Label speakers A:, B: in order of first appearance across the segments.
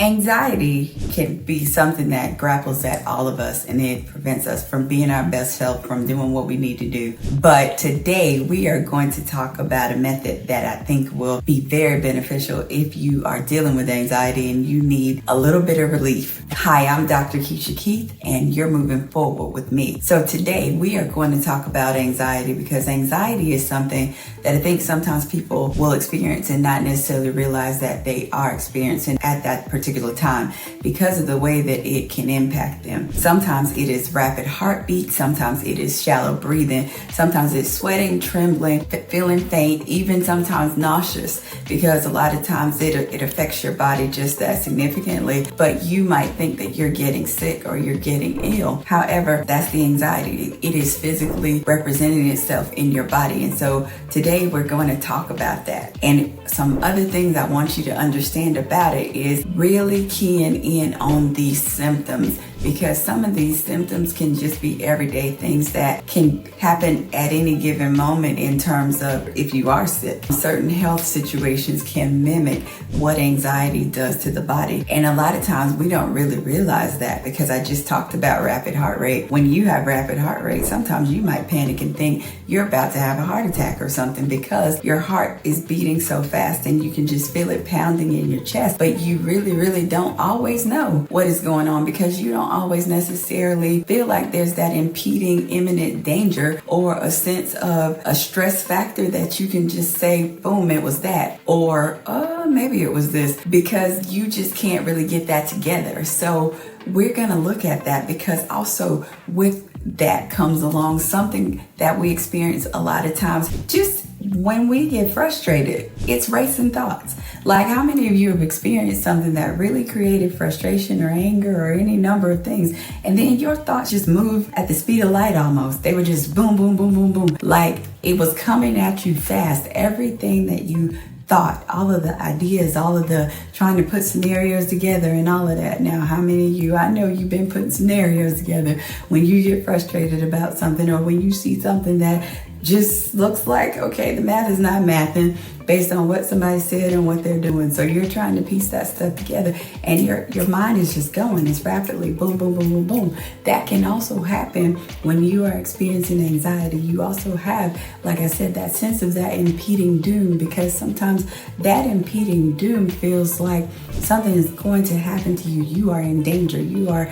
A: Anxiety can be something that grapples at all of us, and it prevents us from being our best self, from doing what we need to do. But today we are going to talk about a method that I think will be very beneficial if you are dealing with anxiety and you need a little bit of relief. Hi, I'm Dr. Keshia Keith, and you're moving forward with me. So today we are going to talk about anxiety, because anxiety is something that I think sometimes people will experience and not necessarily realize that they are experiencing at that particular time because of the way that it can impact them. Sometimes it is rapid heartbeat, sometimes it is shallow breathing, sometimes it's sweating, trembling, feeling faint, even sometimes nauseous, because a lot of times it affects your body just that significantly, but you might think that you're getting sick or you're getting ill. However, that's the anxiety. It is physically representing itself in your body. And so today we're going to talk about that. And some other things I want you to understand about it is really keying in on these symptoms, because some of these symptoms can just be everyday things that can happen at any given moment in terms of if you are sick. Certain health situations can mimic what anxiety does to the body. And a lot of times we don't really realize that, because I just talked about rapid heart rate. When you have rapid heart rate, sometimes you might panic and think you're about to have a heart attack or something, because your heart is beating so fast and you can just feel it pounding in your chest. But you really don't always know what is going on, because you don't always necessarily feel like there's that impeding imminent danger or a sense of a stress factor that you can just say, boom, it was that, or maybe it was this, because you just can't really get that together. So we're going to look at that, because also with that comes along something that we experience a lot of times. Just when we get frustrated, it's racing thoughts. Like, how many of you have experienced something that really created frustration or anger or any number of things, and then your thoughts just move at the speed of light almost? They were just boom, boom, boom, boom, boom. Like it was coming at you fast. Everything that you thought, all of the ideas, all of the trying to put scenarios together and all of that. Now, how many of you, I know you've been putting scenarios together when you get frustrated about something, or when you see something that just looks like, okay, the math is not mathing based on what somebody said and what they're doing. So you're trying to piece that stuff together, and your mind is just going. It's rapidly boom, boom, boom, boom, boom. That can also happen when you are experiencing anxiety. You also have, like I said, that sense of that impeding doom, because sometimes that impeding doom feels like something is going to happen to you. You are in danger. You are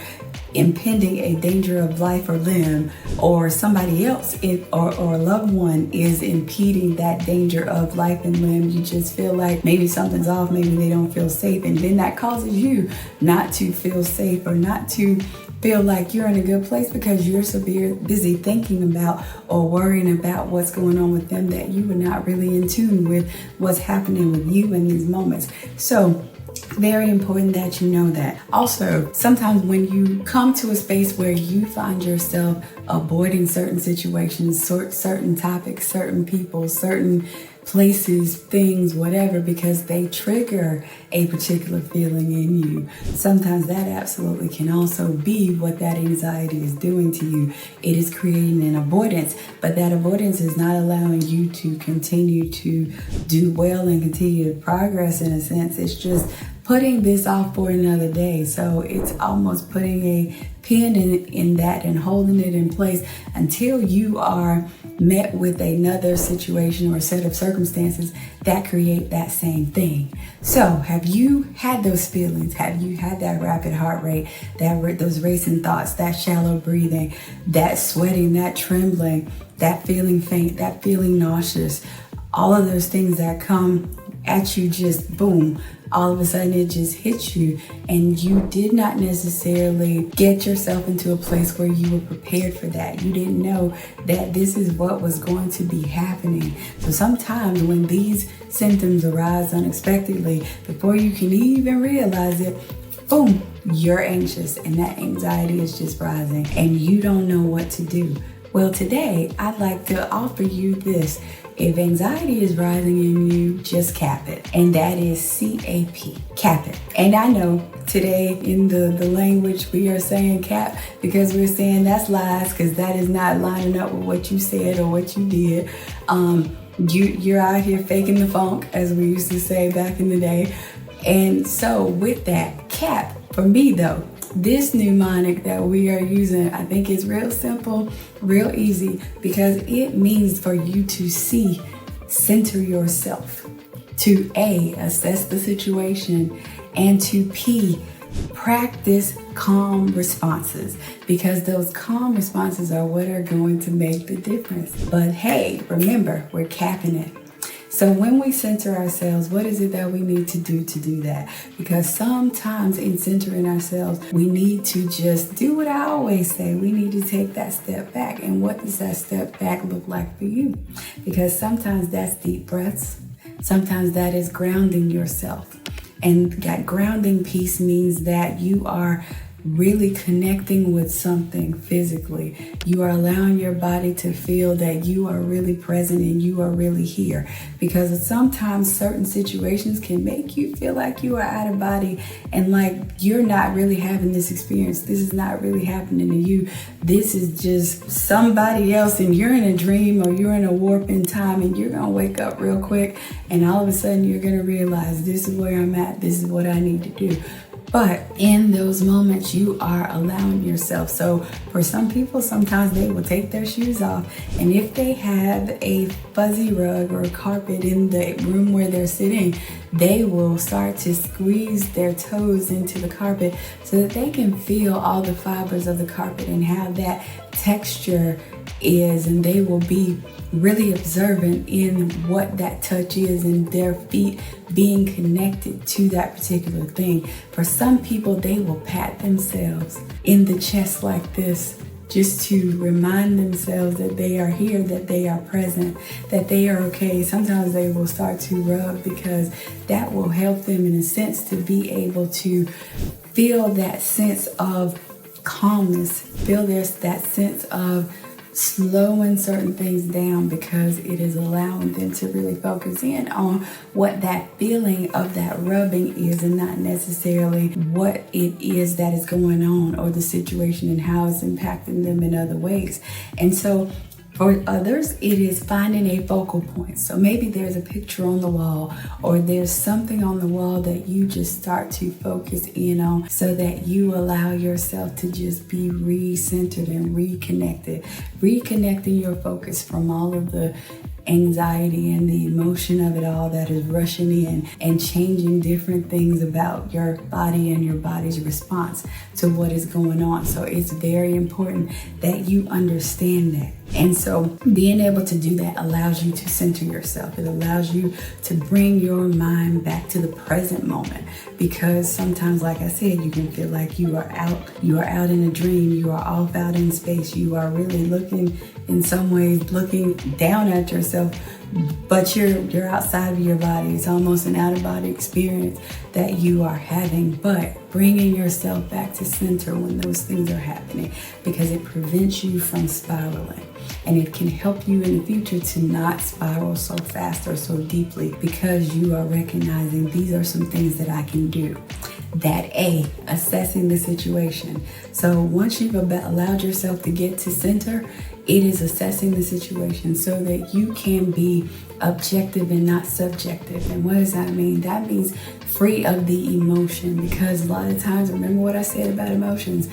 A: impending a danger of life or limb, or somebody else or a loved one is impeding that danger of life and limb. You just feel like maybe something's off, maybe they don't feel safe, and then that causes you not to feel safe or not to feel like you're in a good place, because you're so busy thinking about or worrying about what's going on with them that you are not really in tune with what's happening with you in these moments. So very important that you know that. Also, sometimes when you come to a space where you find yourself avoiding certain situations, certain topics, certain people, certain places, things, whatever, because they trigger a particular feeling in you, sometimes that absolutely can also be what that anxiety is doing to you. It is creating an avoidance, but that avoidance is not allowing you to continue to do well and continue to progress in a sense. It's just putting this off for another day. So it's almost putting a pin in that and holding it in place until you are met with another situation or set of circumstances that create that same thing. So have you had those feelings? Have you had that rapid heart rate, those racing thoughts, that shallow breathing, that sweating, that trembling, that feeling faint, that feeling nauseous, all of those things that come at you just boom, all of a sudden it just hits you, and you did not necessarily get yourself into a place where you were prepared for that. You didn't know that this is what was going to be happening. So sometimes when these symptoms arise unexpectedly, before you can even realize it, boom, you're anxious, and that anxiety is just rising and you don't know what to do. Well, today I'd like to offer you this. If anxiety is rising in you, just cap it. And that is C.A.P. Cap it. And I know today in the language we are saying cap because we're saying that's lies, because that is not lining up with what you said or what you did. You're out here faking the funk, as we used to say back in the day. And so with that, CAP, for me though, this mnemonic that we are using, I think is real simple, real easy, because it means for you to C, center yourself, to A, assess the situation, and to P, practice calm responses, because those calm responses are what are going to make the difference. But hey, remember, we're capping it. So when we center ourselves, what is it that we need to do that? Because sometimes in centering ourselves, we need to just do what I always say. We need to take that step back. And what does that step back look like for you? Because sometimes that's deep breaths. Sometimes that is grounding yourself. And that grounding piece means that you are really connecting with something physically. You are allowing your body to feel that you are really present and you are really here. Because sometimes certain situations can make you feel like you are out of body and like you're not really having this experience. This is not really happening to you. This is just somebody else, and you're in a dream or you're in a warp in time, and you're gonna wake up real quick and all of a sudden you're gonna realize this is where I'm at. This is what I need to do. But in those moments, you are allowing yourself. So for some people, sometimes they will take their shoes off. And if they have a fuzzy rug or a carpet in the room where they're sitting, they will start to squeeze their toes into the carpet so that they can feel all the fibers of the carpet and how that texture is. And they will be really observant in what that touch is and their feet being connected to that particular thing. For some people, they will pat themselves in the chest like this just to remind themselves that they are here, that they are present, that they are okay. Sometimes they will start to rub because that will help them in a sense to be able to feel that sense of calmness, feel that sense of slowing certain things down, because it is allowing them to really focus in on what that feeling of that rubbing is and not necessarily what it is that is going on or the situation and how it's impacting them in other ways. And so for others, it is finding a focal point. So maybe there's a picture on the wall or there's something on the wall that you just start to focus in on so that you allow yourself to just be re-centered and reconnected. Reconnecting your focus from all of the anxiety and the emotion of it all that is rushing in, and changing different things about your body and your body's response to what is going on. So it's very important that you understand that. And so being able to do that allows you to center yourself. It allows you to bring your mind back to the present moment, because sometimes, like I said, you can feel like you are out in a dream, you are off out in space, you are really looking, in some ways, looking down at yourself, but you're outside of your body. It's almost an out-of-body experience that you are having, but bringing yourself back to center when those things are happening, because it prevents you from spiraling. And it can help you in the future to not spiral so fast or so deeply, because you are recognizing these are some things that I can do. That A, assessing the situation. So once you've allowed yourself to get to center, it is assessing the situation so that you can be objective and not subjective. And what does that mean? That means free of the emotion, because a lot of times, remember what I said about emotions.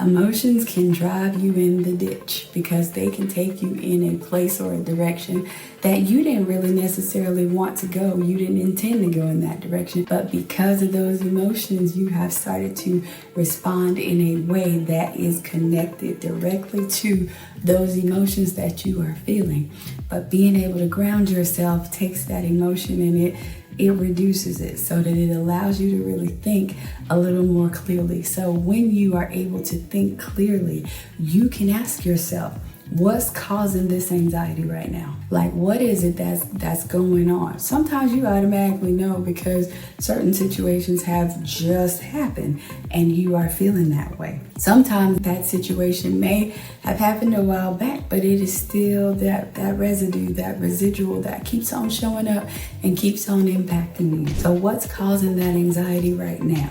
A: Emotions can drive you in the ditch because they can take you in a place or a direction that you didn't really necessarily want to go. You didn't intend to go in that direction. But because of those emotions, you have started to respond in a way that is connected directly to those emotions that you are feeling. But being able to ground yourself takes that emotion and it reduces it so that it allows you to really think a little more clearly. So when you are able to think clearly, you can ask yourself, what's causing this anxiety right now? Like, what is it that's going on? Sometimes you automatically know because certain situations have just happened and you are feeling that way. Sometimes that situation may have happened a while back, but it is still that residue, that residual that keeps on showing up and keeps on impacting you. So what's causing that anxiety right now?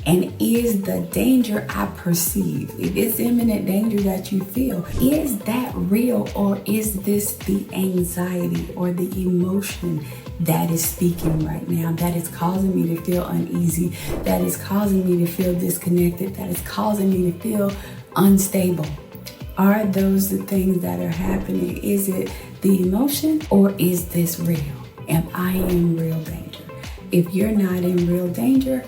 A: And is the danger I perceive, if it's imminent danger that you feel, is that real, or is this the anxiety or the emotion that is speaking right now, that is causing me to feel uneasy, that is causing me to feel disconnected, that is causing me to feel unstable? Are those the things that are happening? Is it the emotion, or is this real? Am I in real danger? If you're not in real danger,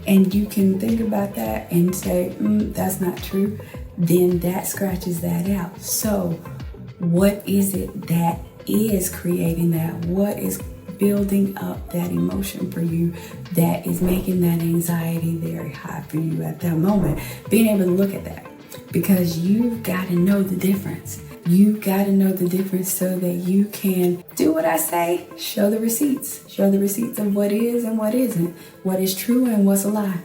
A: and you can think about that and say, that's not true, then that scratches that out. So what is it that is creating that? What is building up that emotion for you that is making that anxiety very high for you at that moment? Being able to look at that, because you've got to know the difference. You've got to know the difference so that you can do what I say, show the receipts. Show the receipts of what is and what isn't, what is true and what's a lie,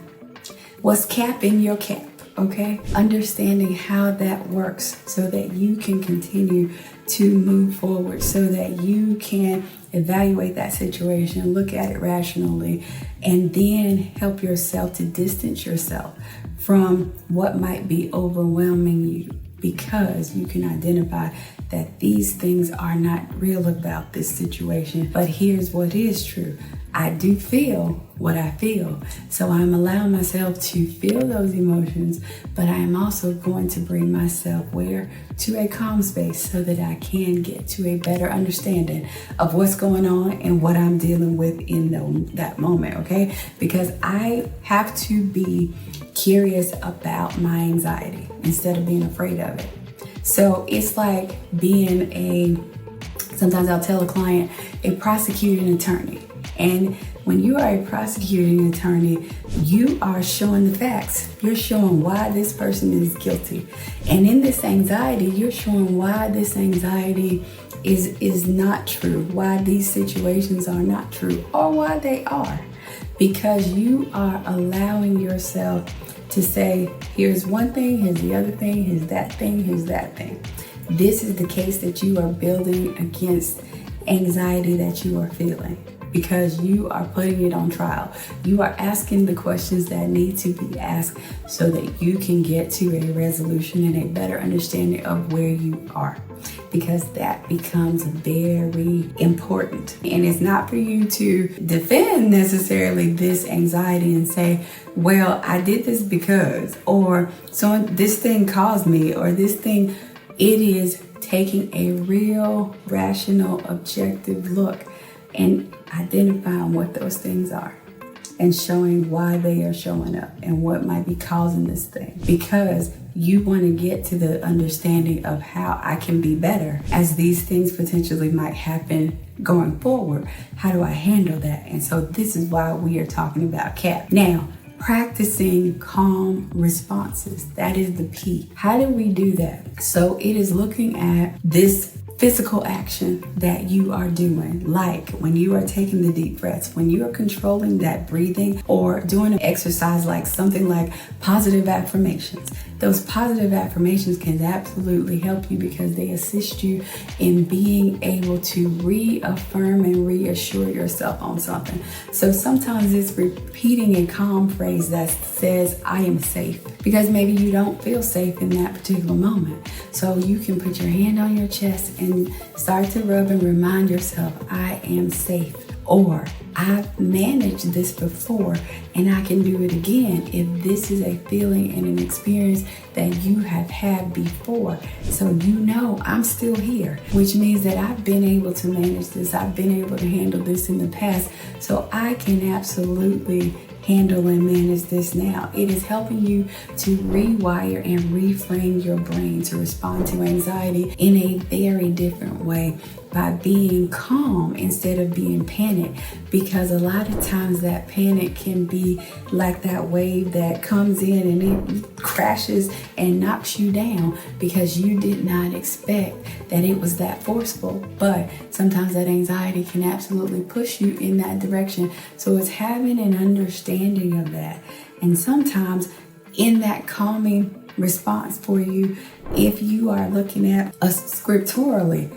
A: what's capping your cap, okay? Understanding how that works so that you can continue to move forward, so that you can evaluate that situation, look at it rationally, and then help yourself to distance yourself from what might be overwhelming you, because you can identify that these things are not real about this situation. But here's what is true. I do feel what I feel. So I'm allowing myself to feel those emotions, but I am also going to bring myself where? To a calm space, so that I can get to a better understanding of what's going on and what I'm dealing with in that moment, okay? Because I have to be curious about my anxiety instead of being afraid of it. So it's like being sometimes I'll tell a client, a prosecuting attorney. And when you are a prosecuting attorney, you are showing the facts. You're showing why this person is guilty. And in this anxiety, you're showing why this anxiety is not true, why these situations are not true, or why they are. Because you are allowing yourself to say, here's one thing, here's the other thing, here's that thing, here's that thing. This is the case that you are building against anxiety that you are feeling, because you are putting it on trial. You are asking the questions that need to be asked so that you can get to a resolution and a better understanding of where you are, because that becomes very important. And it's not for you to defend necessarily this anxiety and say, well, I did this because, or so this thing caused me, or this thing. It is taking a real, rational, objective look and identifying what those things are and showing why they are showing up and what might be causing this thing. Because you want to get to the understanding of how I can be better as these things potentially might happen going forward. How do I handle that? And so this is why we are talking about C.A.P. Now, practicing calm responses. That is the P. How do we do that? So it is looking at this physical action that you are doing, like when you are taking the deep breaths, when you are controlling that breathing, or doing an exercise like something like positive affirmations. Those positive affirmations can absolutely help you because they assist you in being able to reaffirm and reassure yourself on something. So sometimes it's repeating a calm phrase that says, I am safe, because maybe you don't feel safe in that particular moment. So you can put your hand on your chest and start to rub and remind yourself, I am safe. Or I've managed this before and I can do it again if this is a feeling and an experience that you have had before. So you know I'm still here, which means that I've been able to manage this. I've been able to handle this in the past. So I can absolutely handle and manage this now. It is helping you to rewire and reframe your brain to respond to anxiety in a very different way by being calm instead of being panicked, because a lot of times that panic can be like that wave that comes in and it crashes and knocks you down because you did not expect that it was that forceful. But sometimes that anxiety can absolutely push you in that direction. So it's having an understanding of that. And sometimes in that calming response for you, if you are looking at scripturally,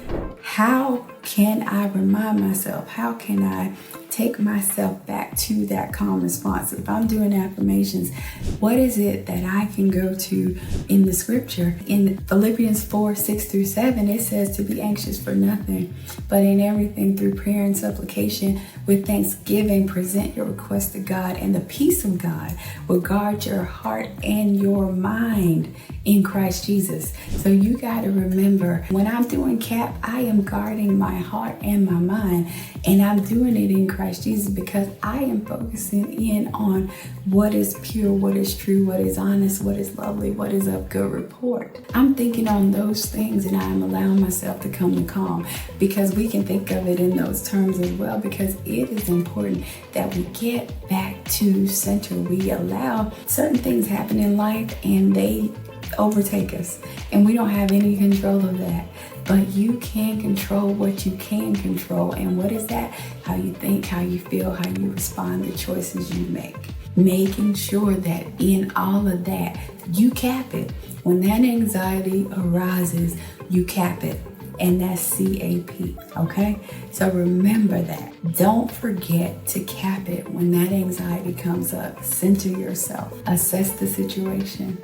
A: how can I remind myself? How can I take myself back to that calm response. If I'm doing affirmations, what is it that I can go to in the scripture? In Philippians 4:6-7, it says to be anxious for nothing, but in everything through prayer and supplication with thanksgiving, present your request to God, and the peace of God will guard your heart and your mind in Christ Jesus. So you got to remember, when I'm doing C.A.P, I am guarding my heart and my mind, and I'm doing it in Christ Jesus because I am focusing in on what is pure, what is true, what is honest, what is lovely, what is of good report. I'm thinking on those things, and I'm allowing myself to come to calm, because we can think of it in those terms as well, because it is important that we get back to center. We allow certain things happen in life and they overtake us, and we don't have any control of that. But you can control what you can control. And what is that? How you think, how you feel, how you respond, the choices you make. Making sure that in all of that, you cap it. When that anxiety arises, you cap it. And that's C.A.P, okay? So remember that. Don't forget to cap it when that anxiety comes up. Center yourself. Assess the situation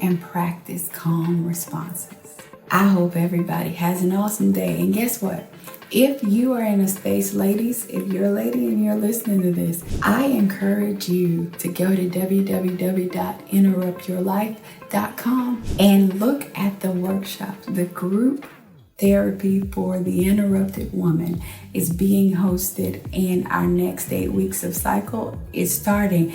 A: and practice calm responses. I hope everybody has an awesome day. And guess what? If you are in a space, ladies, if you're a lady and you're listening to this, I encourage you to go to www.interruptyourlife.com and look at the workshops. The group therapy for the interrupted woman is being hosted, and our next 8 weeks of cycle is starting.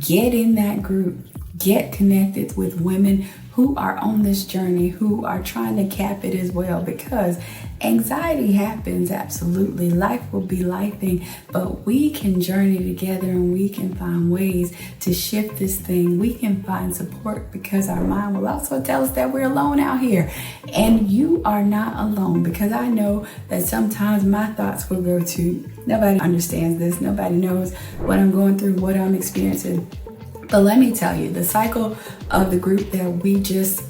A: Get in that group. Get connected with women who are on this journey, who are trying to cap it as well, because anxiety happens, absolutely. Life will be lifing, but we can journey together and we can find ways to shift this thing. We can find support, because our mind will also tell us that we're alone out here. And you are not alone, because I know that sometimes my thoughts will go to, nobody understands this, nobody knows what I'm going through, what I'm experiencing. But let me tell you, the cycle of the group that we just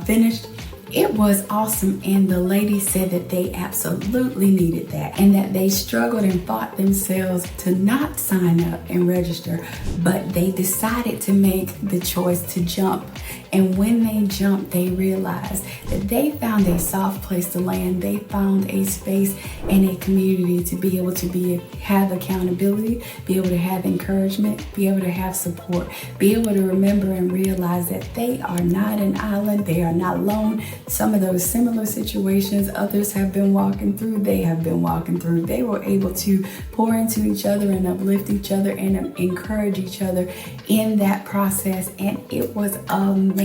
A: finished, it was awesome. And the ladies said that they absolutely needed that, and that they struggled and fought themselves to not sign up and register, but they decided to make the choice to jump. And when they jumped, they realized that they found a soft place to land. They found a space and a community to be able to have accountability, be able to have encouragement, be able to have support, be able to remember and realize that they are not an island. They are not alone. Some of those similar situations others have been walking through, they have been walking through. They were able to pour into each other and uplift each other and encourage each other in that process. And it was amazing.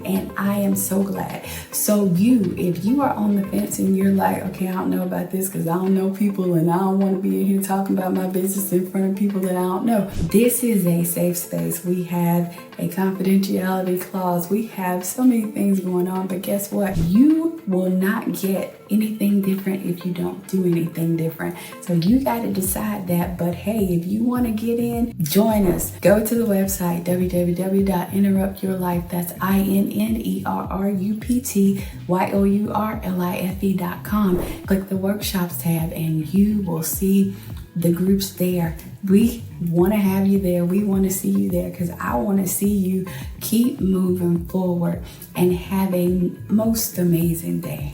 A: And I am so glad. So if you are on the fence and you're like, okay, I don't know about this because I don't know people and I don't want to be in here talking about my business in front of people that I don't know. This is a safe space. We have a confidentiality clause. We have so many things going on, but guess what? You will not get anything different if you don't do anything different. So you got to decide that. But hey, if you want to get in, join us. Go to the website, www.interruptyourlife. That's INNERRUPTYOURLIFE.com. Click the workshops tab and you will see the groups there. We want to have you there. We want to see you there, because I want to see you keep moving forward and have a most amazing day.